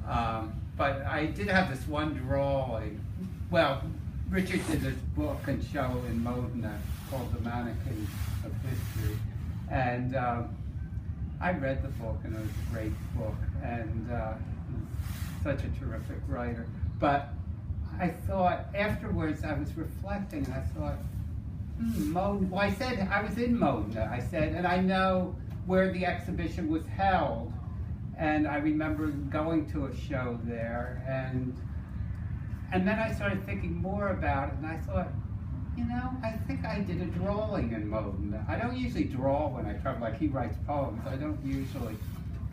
But I did have this one drawing. Well, Richard did this book and show in Modena called The Mannequins of History. And I read the book, and it was a great book, and such a terrific writer. But I thought, afterwards, I was reflecting, and I thought, Modena. Well, I said, I was in Modena, I said, and I know where the exhibition was held. And I remember going to a show there, and then I started thinking more about it, and I thought, you know, I think I did a drawing in Modena. I don't usually draw when I travel, like he writes poems, I don't usually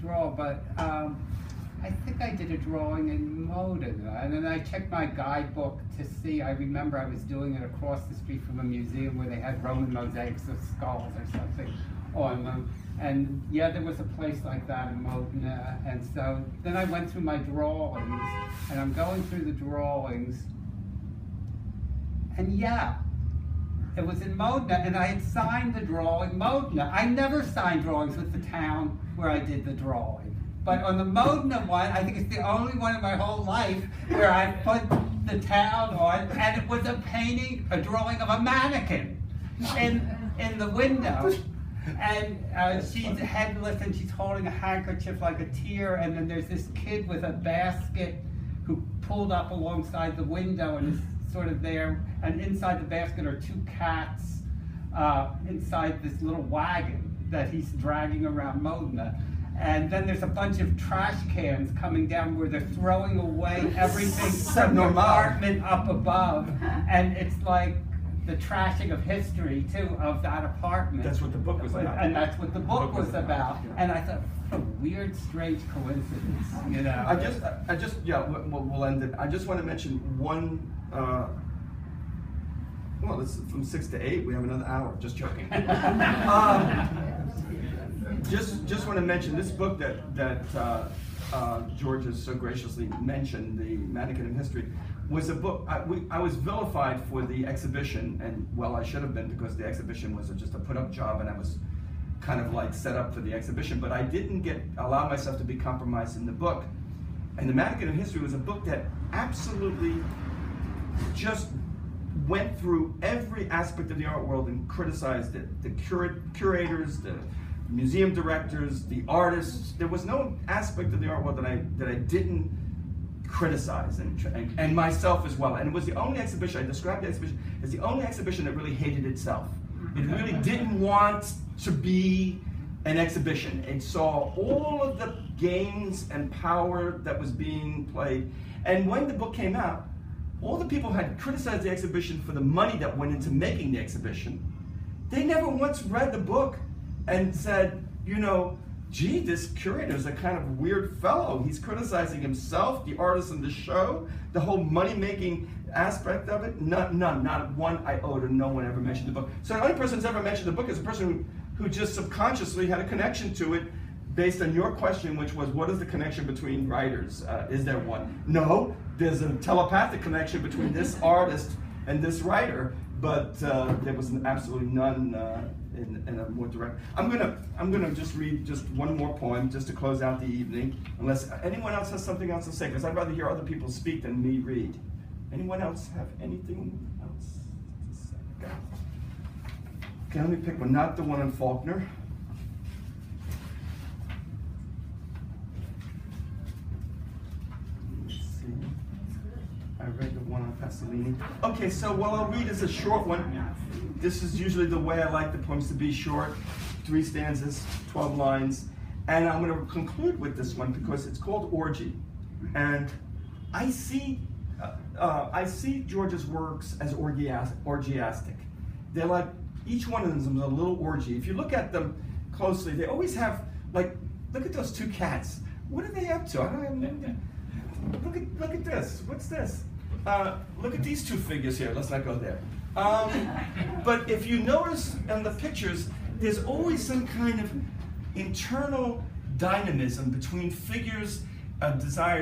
draw, but I think I did a drawing in Modena. And then I checked my guidebook to see, I remember I was doing it across the street from a museum where they had Roman mosaics of skulls or something on them. And yeah, there was a place like that in Modena. And so then I went through my drawings, and I'm going through the drawings, and yeah, it was in Modena, and I had signed the drawing Modena. I never signed drawings with the town where I did the drawing. But on the Modena one, I think it's the only one in my whole life where I put the town on, and it was a painting, a drawing of a mannequin in the window. And she's headless, and she's holding a handkerchief like a tear, and then there's this kid with a basket who pulled up alongside the window and is sort of there, and inside the basket are two cats inside this little wagon that he's dragging around Modena. And then there's a bunch of trash cans coming down where they're throwing away everything from the apartment up above, and it's like the trashing of history too of that apartment. That's what the book was about. And that's what the book was about. And I thought, what a weird, strange coincidence, you know. I just, yeah, we'll end it. I just want to mention one. Well, it's from 6 to 8. We have another hour. Just joking. Just want to mention this book that George has so graciously mentioned, The Mannequin in History, was a book. I was vilified for the exhibition, and well, I should have been, because the exhibition was just a put-up job, and I was kind of like set up for the exhibition. But I didn't allow myself to be compromised in the book. And The Mannequin in History was a book that absolutely just went through every aspect of the art world and criticized it. The curators, the museum directors, the artists. There was no aspect of the art world that I didn't criticize, and myself as well. And it was the only exhibition, I described the exhibition as the only exhibition that really hated itself. It really didn't want to be an exhibition. It saw all of the games and power that was being played. And when the book came out, all the people who had criticized the exhibition for the money that went into making the exhibition, they never once read the book and said, you know, gee, this curator is a kind of weird fellow. He's criticizing himself, the artists in the show, the whole money-making aspect of it. None, not one iota. No one ever mentioned the book. So the only person who's ever mentioned the book is a person who just subconsciously had a connection to it based on your question, which was, what is the connection between writers? Is there one? No, there's a telepathic connection between this artist and this writer, but there was absolutely none in a more direct. I'm gonna just read just one more poem just to close out the evening, unless anyone else has something else to say, because I'd rather hear other people speak than me read. Anyone else have anything else to say? Okay, let me pick one. Not the one on Faulkner. Let's see. I read the one on Pasolini. Okay, so what I'll read is a short one. This is usually the way I like the poems to be short. 3 stanzas, 12 lines. And I'm going to conclude with this one because it's called Orgy. And I see George's works as orgiastic. They're like, each one of them is a little orgy. If you look at them closely, they always have, like, look at those 2 cats. What are they up to? Look at this. What's this? Look at these 2 figures here. Let's not go there. But if you notice in the pictures, there's always some kind of internal dynamism between figures, a desire